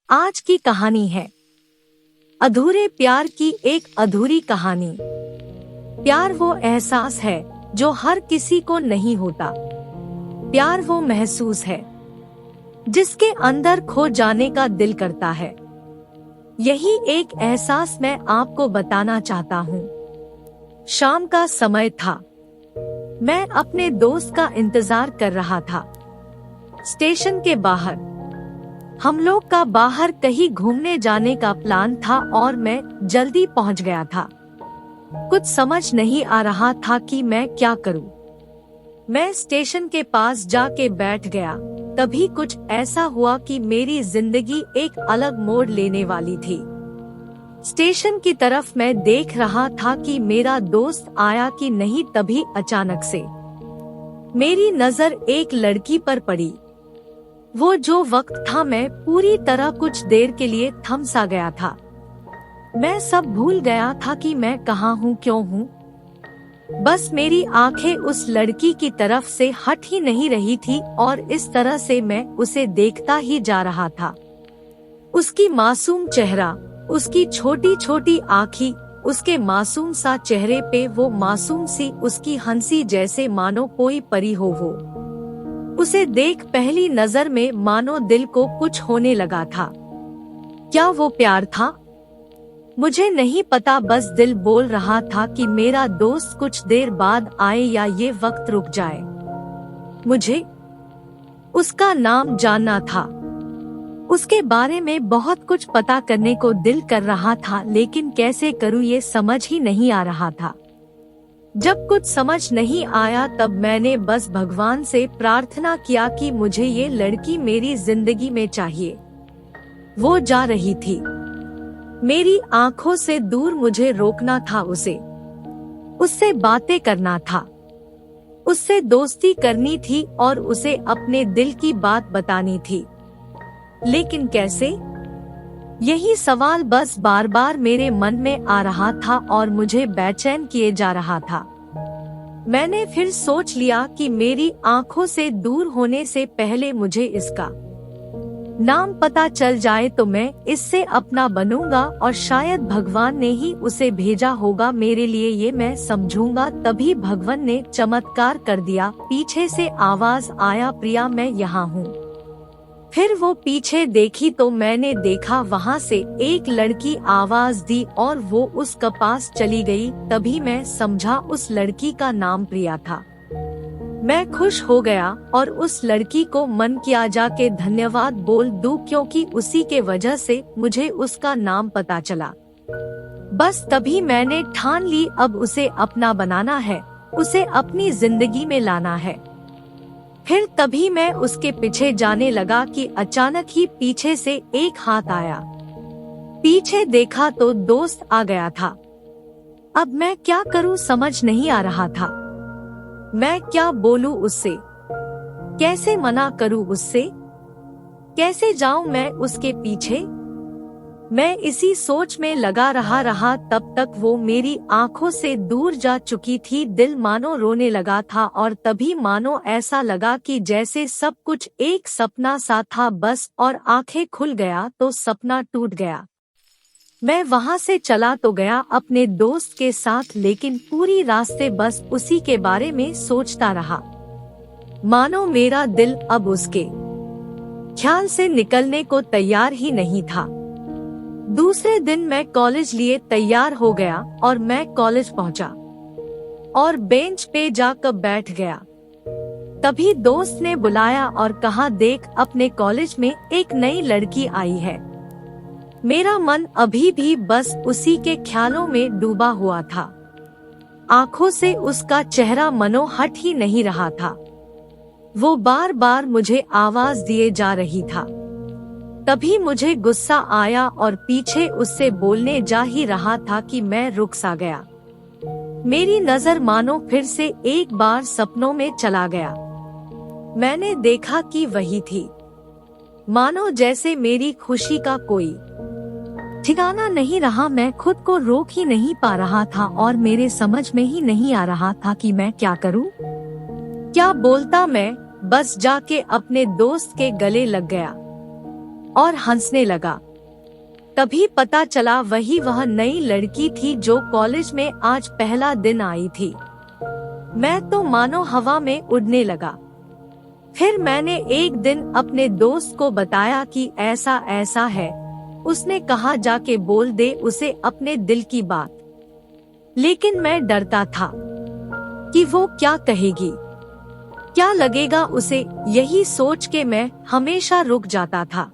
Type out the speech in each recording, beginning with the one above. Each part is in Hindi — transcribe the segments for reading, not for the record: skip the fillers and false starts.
आज की कहानी है अधूरे प्यार की एक अधूरी कहानी। प्यार वो एहसास है जो हर किसी को नहीं होता। प्यार वो महसूस है जिसके अंदर खो जाने का दिल करता है। यही एक एहसास मैं आपको बताना चाहता हूँ। शाम का समय था। मैं अपने दोस्त का इंतजार कर रहा था। स्टेशन के बाहर हम लोग का बाहर कहीं घूमने जाने का प्लान था और मैं जल्दी पहुंच गया था। कुछ समझ नहीं आ रहा था कि मैं क्या करूं। मैं स्टेशन के पास जाके बैठ गया। तभी कुछ ऐसा हुआ कि मेरी जिंदगी एक अलग मोड़ लेने वाली थी। स्टेशन की तरफ मैं देख रहा था कि मेरा दोस्त आया कि नहीं, तभी अचानक से मेरी नजर एक लड़की पर पड़ी। वो जो वक्त था, मैं पूरी तरह कुछ देर के लिए थम सा गया था। मैं सब भूल गया था कि मैं कहाँ हूँ, क्यों हूँ। बस मेरी आंखें उस लड़की की तरफ से हट ही नहीं रही थी और इस तरह से मैं उसे देखता ही जा रहा था। उसकी मासूम चेहरा, उसकी छोटी छोटी आँखें, उसके मासूम सा चेहरे पे वो मासूम सी उसकी हंसी, जैसे मानो कोई परी हो वो। उसे देख पहली नजर में मानो दिल को कुछ होने लगा था। क्या वो प्यार था? मुझे नहीं पता, बस दिल बोल रहा था कि मेरा दोस्त कुछ देर बाद आए या ये वक्त रुक जाए। मुझे उसका नाम जानना था। उसके बारे में बहुत कुछ पता करने को दिल कर रहा था, लेकिन कैसे करूं ये समझ ही नहीं आ रहा था। जब कुछ समझ नहीं आया तब मैंने बस भगवान से प्रार्थना किया कि मुझे ये लड़की मेरी जिंदगी में चाहिए। वो जा रही थी मेरी आंखों से दूर, मुझे रोकना था उसे। उससे बातें करना था, उससे दोस्ती करनी थी और उसे अपने दिल की बात बतानी थी। लेकिन कैसे? यही सवाल बस बार बार मेरे मन में आ रहा था और मुझे बेचैन किए जा रहा था। मैंने फिर सोच लिया कि मेरी आंखों से दूर होने से पहले मुझे इसका नाम पता चल जाए तो मैं इससे अपना बनूंगा और शायद भगवान ने ही उसे भेजा होगा मेरे लिए, ये मैं समझूंगा। तभी भगवान ने चमत्कार कर दिया। पीछे से आवाज आया, प्रिया मैं यहाँ हूँ। फिर वो पीछे देखी तो मैंने देखा वहाँ से एक लड़की आवाज दी और वो उसके पास चली गई। तभी मैं समझा उस लड़की का नाम प्रिया था। मैं खुश हो गया और उस लड़की को मन किया जाके धन्यवाद बोल दूं, क्योंकि उसी के वजह से मुझे उसका नाम पता चला। बस तभी मैंने ठान ली, अब उसे अपना बनाना है, उसे अपनी जिंदगी में लाना है। फिर तभी मैं उसके पीछे जाने लगा कि अचानक ही पीछे से एक हाथ आया। पीछे देखा तो दोस्त आ गया था। अब मैं क्या करूं समझ नहीं आ रहा था। मैं क्या बोलूं उससे, कैसे मना करूं उससे, कैसे जाऊं मैं उसके पीछे। मैं इसी सोच में लगा रहा तब तक वो मेरी आंखों से दूर जा चुकी थी। दिल मानो रोने लगा था और तभी मानो ऐसा लगा कि जैसे सब कुछ एक सपना सा था बस, और आंखें खुल गया तो सपना टूट गया। मैं वहां से चला तो गया अपने दोस्त के साथ, लेकिन पूरी रास्ते बस उसी के बारे में सोचता रहा। मानो मेरा दिल अब उसके ख्याल से निकलने को तैयार ही नहीं था। दूसरे दिन मैं कॉलेज लिए तैयार हो गया और मैं कॉलेज पहुंचा और बेंच पे जाकर बैठ गया। तभी दोस्त ने बुलाया और कहा, देख अपने कॉलेज में एक नई लड़की आई है। मेरा मन अभी भी बस उसी के ख्यालों में डूबा हुआ था। आंखों से उसका चेहरा मनो हट ही नहीं रहा था। वो बार बार मुझे आवाज दिए जा रही था। तभी मुझे गुस्सा आया और पीछे उससे बोलने जा ही रहा था कि मैं रुक सा गया। मेरी नजर मानो फिर से एक बार सपनों में चला गया। मैंने देखा कि वही थी। मानो जैसे मेरी खुशी का कोई ठिकाना नहीं रहा। मैं खुद को रोक ही नहीं पा रहा था और मेरे समझ में ही नहीं आ रहा था कि मैं क्या करूं, क्या बोलता। मैं बस जाके अपने दोस्त के गले लग गया। और हंसने लगा। तभी पता चला वह नई लड़की थी जो कॉलेज में आज पहला दिन आई थी। मैं तो मानो हवा में उड़ने लगा। फिर मैंने एक दिन अपने दोस्त को बताया कि ऐसा ऐसा है। उसने कहा जाके बोल दे उसे अपने दिल की बात। लेकिन मैं डरता था कि वो क्या कहेगी, क्या लगेगा उसे। यही सोच के मैं हमेशा रुक जाता था।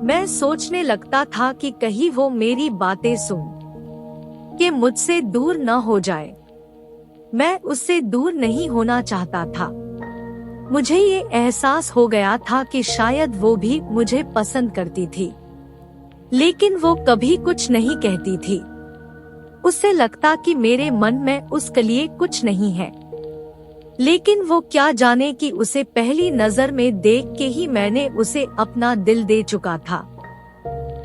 मैं सोचने लगता था कि कहीं वो मेरी बातें सुन के मुझसे दूर न हो जाए। मैं उससे दूर नहीं होना चाहता था। मुझे ये एहसास हो गया था कि शायद वो भी मुझे पसंद करती थी, लेकिन वो कभी कुछ नहीं कहती थी। उससे लगता कि मेरे मन में उसके लिए कुछ नहीं है। लेकिन वो क्या जाने कि उसे पहली नजर में देख के ही मैंने उसे अपना दिल दे चुका था।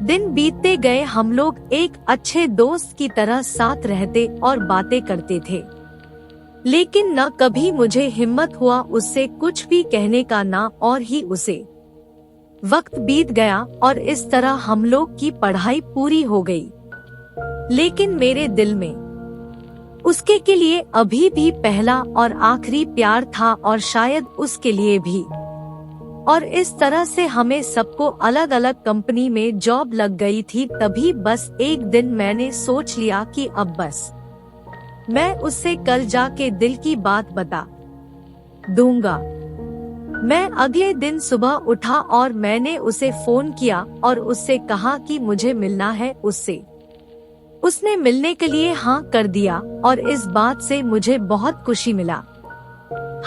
दिन बीतते गए, हम लोग एक अच्छे दोस्त की तरह साथ रहते और बातें करते थे। लेकिन न कभी मुझे हिम्मत हुआ उससे कुछ भी कहने का, ना और ही उसे। वक्त बीत गया और इस तरह हम लोग की पढ़ाई पूरी हो गई। लेकिन मेरे दिल में उसके के लिए अभी भी पहला और आखिरी प्यार था, और शायद उसके लिए भी। और इस तरह से हमें सबको अलग अलग कंपनी में जॉब लग गई थी। तभी बस एक दिन मैंने सोच लिया कि अब बस मैं उससे कल जाके दिल की बात बता दूंगा। मैं अगले दिन सुबह उठा और मैंने उसे फोन किया और उससे कहा कि मुझे मिलना है उससे। उसने मिलने के लिए हाँ कर दिया और इस बात से मुझे बहुत खुशी मिला।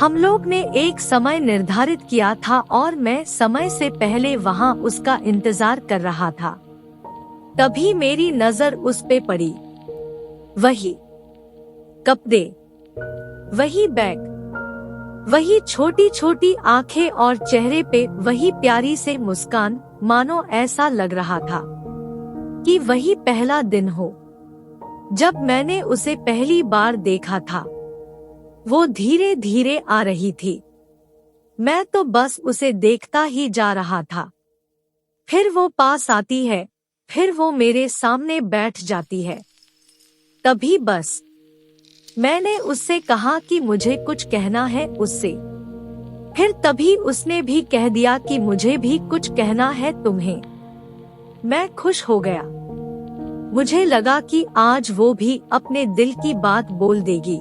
हम लोग ने एक समय निर्धारित किया था और मैं समय से पहले वहाँ उसका इंतजार कर रहा था। तभी मेरी नजर उस पे पड़ी। वही कपड़े, वही बैग, वही छोटी छोटी आंखें और चेहरे पे वही प्यारी से मुस्कान। मानो ऐसा लग रहा था कि वही पहला दिन हो जब मैंने उसे पहली बार देखा था। वो धीरे धीरे आ रही थी। मैं तो बस उसे देखता ही जा रहा था। फिर वो पास आती है, फिर वो मेरे सामने बैठ जाती है। तभी बस मैंने उससे कहा कि मुझे कुछ कहना है उससे। फिर तभी उसने भी कह दिया कि मुझे भी कुछ कहना है तुम्हें। मैं खुश हो गया। मुझे लगा कि आज वो भी अपने दिल की बात बोल देगी।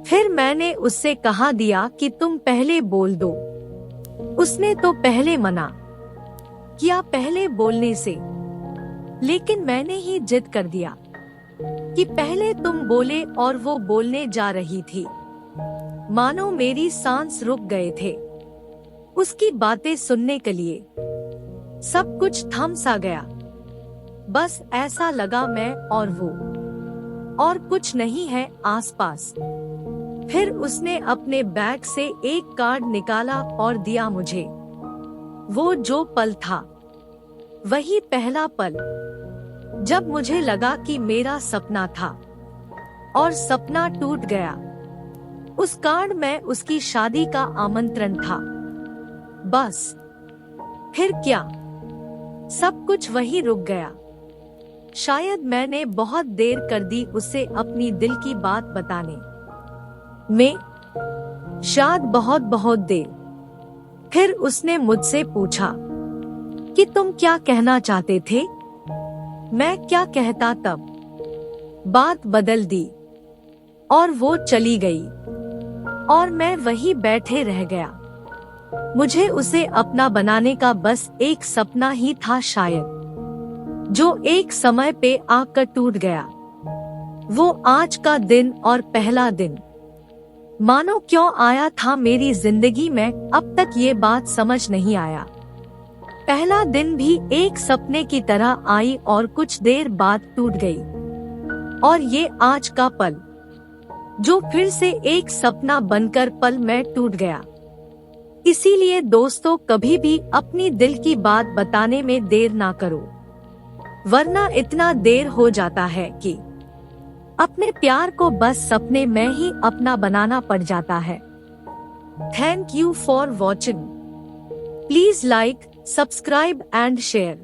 फिर मैंने उससे कहा दिया कि तुम पहले बोल दो। उसने तो पहले मना किया पहले बोलने से, लेकिन मैंने ही जिद कर दिया कि पहले तुम बोले, और वो बोलने जा रही थी। मानो मेरी सांस रुक गए थे उसकी बातें सुनने के लिए। सब कुछ थम सा गया। बस ऐसा लगा मैं और वो, और कुछ नहीं है आसपास। फिर उसने अपने बैग से एक कार्ड निकाला और दिया मुझे। वो जो पल था, वही पहला पल जब मुझे लगा कि मेरा सपना था और सपना टूट गया। उस कार्ड में उसकी शादी का आमंत्रण था। बस फिर क्या, सब कुछ वही रुक गया। शायद मैंने बहुत देर कर दी उसे अपनी दिल की बात बताने में, शायद बहुत बहुत देर। फिर उसने मुझसे पूछा कि तुम क्या कहना चाहते थे। मैं क्या कहता तब। बात बदल दी और वो चली गई और मैं वही बैठे रह गया। मुझे उसे अपना बनाने का बस एक सपना ही था शायद, जो एक समय पे आकर टूट गया। वो आज का दिन और पहला दिन मानो क्यों आया था मेरी जिंदगी में, अब तक ये बात समझ नहीं आया। पहला दिन भी एक सपने की तरह आई और कुछ देर बाद टूट गई। और ये आज का पल, जो फिर से एक सपना बनकर पल में टूट गया। इसीलिए दोस्तों, कभी भी अपनी दिल की बात बताने में देर ना करो, वरना इतना देर हो जाता है कि अपने प्यार को बस सपने में ही अपना बनाना पड़ जाता है। Thank you for watching. Please like, Subscribe and share.